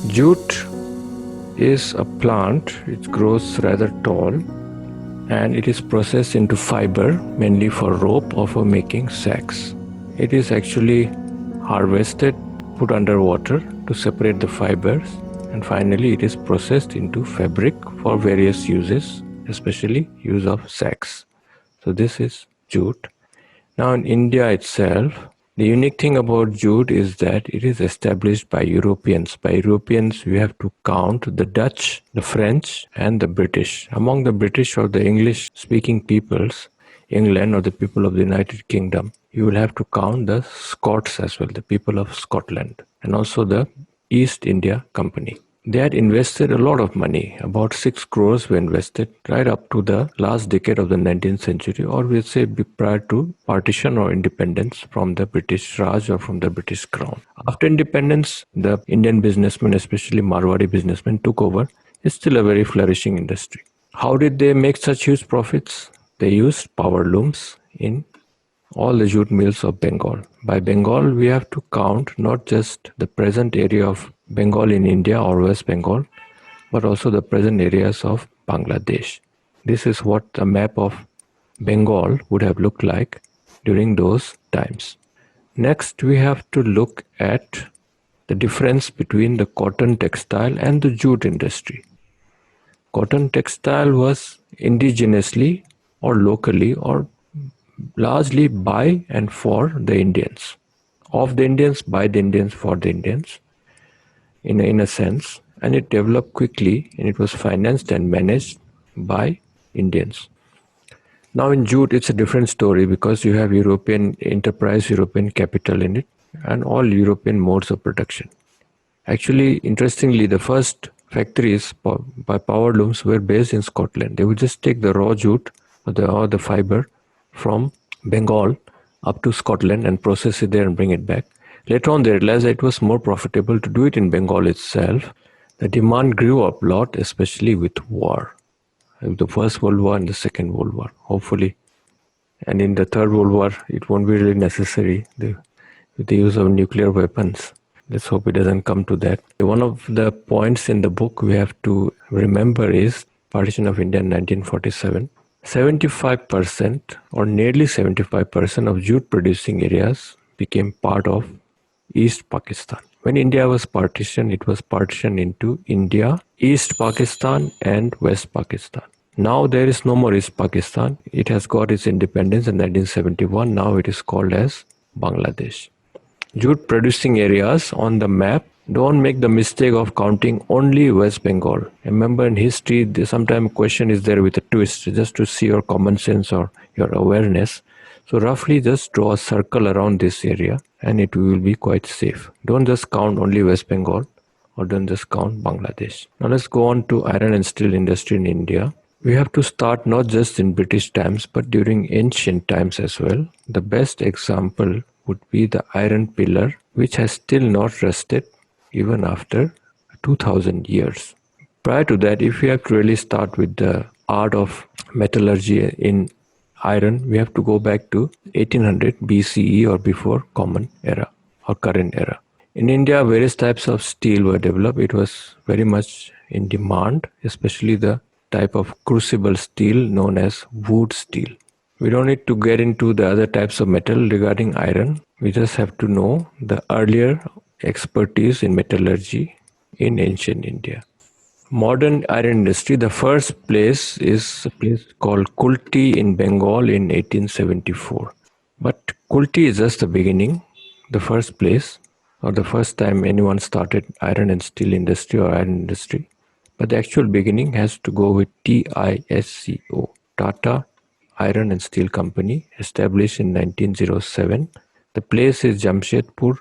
Jute is a plant. It grows rather tall and it is processed into fiber mainly for rope or for making sacks. It is actually harvested, put under water to separate the fibers, and finally it is processed into fabric for various uses, especially use of sacks. So this is jute. Now in India itself, the unique thing about jute is that it is established by Europeans. By Europeans, we have to count the Dutch, the French, and the British. Among the British or the English-speaking peoples, England or the people of the United Kingdom, you will have to count the Scots as well, the people of Scotland, and also the East India Company. They had invested a lot of money. About 6 crores were invested right up to the last decade of the 19th century, or we'll say prior to partition or independence from the British Raj or from the British Crown. After independence, the Indian businessmen, especially Marwari businessmen, took over. It's still a very flourishing industry. How did they make such huge profits? They used power looms in all the jute mills of Bengal. By Bengal, we have to count not just the present area of Bengal in India or West Bengal, but also the present areas of Bangladesh. This is what a map of Bengal would have looked like during those times. Next, we have to look at the difference between the cotton textile and the jute industry. Cotton textile was indigenously or locally or largely by and for the Indians. Of the Indians, by the Indians, for the Indians, in a sense. And it developed quickly and it was financed and managed by Indians. Now in jute, it's a different story because you have European enterprise, European capital in it, and all European modes of production. Actually, interestingly, the first factories by power looms were based in Scotland. They would just take the raw jute or the fiber from Bengal up to Scotland and process it there and bring it back. Later on, they realized that it was more profitable to do it in Bengal itself. The demand grew up a lot, especially with war. The First World War and the Second World War, hopefully. And in the Third World War, it won't be really necessary with the use of nuclear weapons. Let's hope it doesn't come to that. One of the points in the book we have to remember is Partition of India in 1947. 75% or nearly 75% of jute producing areas became part of East Pakistan. When India was partitioned, it was partitioned into India, East Pakistan and West Pakistan. Now there is no more East Pakistan. It has got its independence in 1971. Now it is called as Bangladesh. Jute producing areas on the map, don't make the mistake of counting only West Bengal. Remember in history, sometimes a question is there with a twist, just to see your common sense or your awareness. So roughly just draw a circle around this area and it will be quite safe. Don't just count only West Bengal or don't just count Bangladesh. Now let's go on to iron and steel industry in India. We have to start not just in British times but during ancient times as well. The best example would be the iron pillar, which has still not rusted even after 2000 years. Prior to that, if we have to really start with the art of metallurgy in iron, we have to go back to 1800 BCE or before Common Era or current era. In India, various types of steel were developed. It was very much in demand, especially the type of crucible steel known as wood steel. We don't need to get into the other types of metal regarding iron. We just have to know the earlier expertise in metallurgy in ancient India. Modern iron industry, the first place is a place called Kulti in Bengal in 1874. But Kulti is just the beginning, the first place, or the first time anyone started iron and steel industry or iron industry. But the actual beginning has to go with TISCO, Tata Iron and Steel Company, established in 1907. The place is Jamshedpur,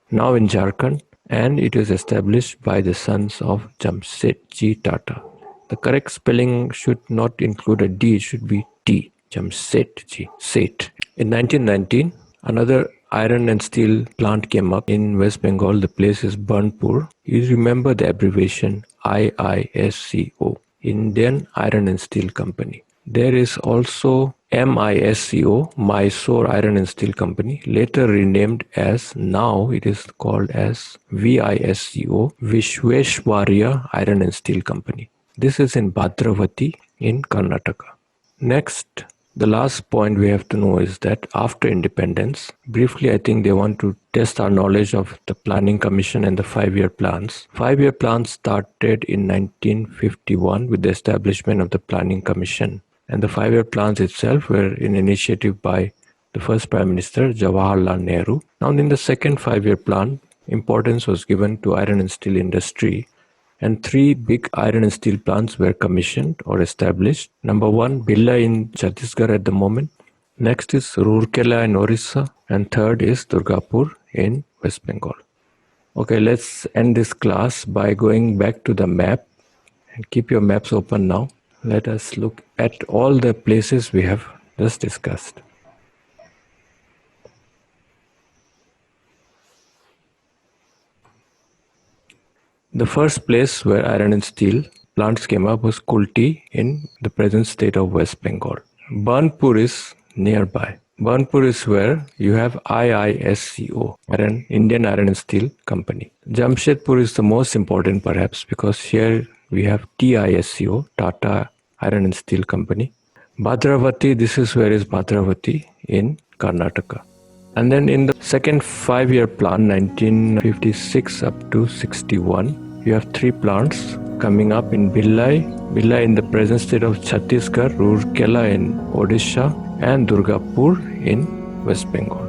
now in Jharkhand, and it was established by the sons of Jamsetji Tata. The correct spelling should not include a D, it should be T, Jamsetji, Seth. In 1919, another iron and steel plant came up in West Bengal. The place is Burnpur. You remember the abbreviation IISCO, Indian Iron and Steel Company. There is also MISCO, Mysore Iron and Steel Company, later renamed as, now it is called as VISCO, Vishweshwarya Iron and Steel Company. This is in Bhadravati in Karnataka. Next, the last point we have to know is that after independence, briefly I think they want to test our knowledge of the Planning Commission and the 5-year plans. 5-year plans started in 1951 with the establishment of the Planning Commission. And the 5-year plans itself were an initiative by the first Prime Minister, Jawaharlal Nehru. Now in the second 5-year plan, importance was given to iron and steel industry, and 3 big iron and steel plants were commissioned or established. Number 1, Billa in Chhattisgarh at the moment. Next is Rourkela in Orissa. And third is Durgapur in West Bengal. Okay, let's end this class by going back to the map. And keep your maps open now. Let us look at all the places we have just discussed. The first place where iron and steel plants came up was Kulti in the present state of West Bengal. Burnpur is nearby. Burnpur is where you have IISCO, Indian Iron and Steel Company. Jamshedpur is the most important perhaps because here we have TISCO, Tata Iron and Steel Company. Bhadravati, this is where is Bhadravati in Karnataka. And then in the second 5-year plan, 1956 up to 61, you have 3 plants coming up in Billai in the present state of Chhattisgarh, Rourkela in Odisha, and Durgapur in West Bengal.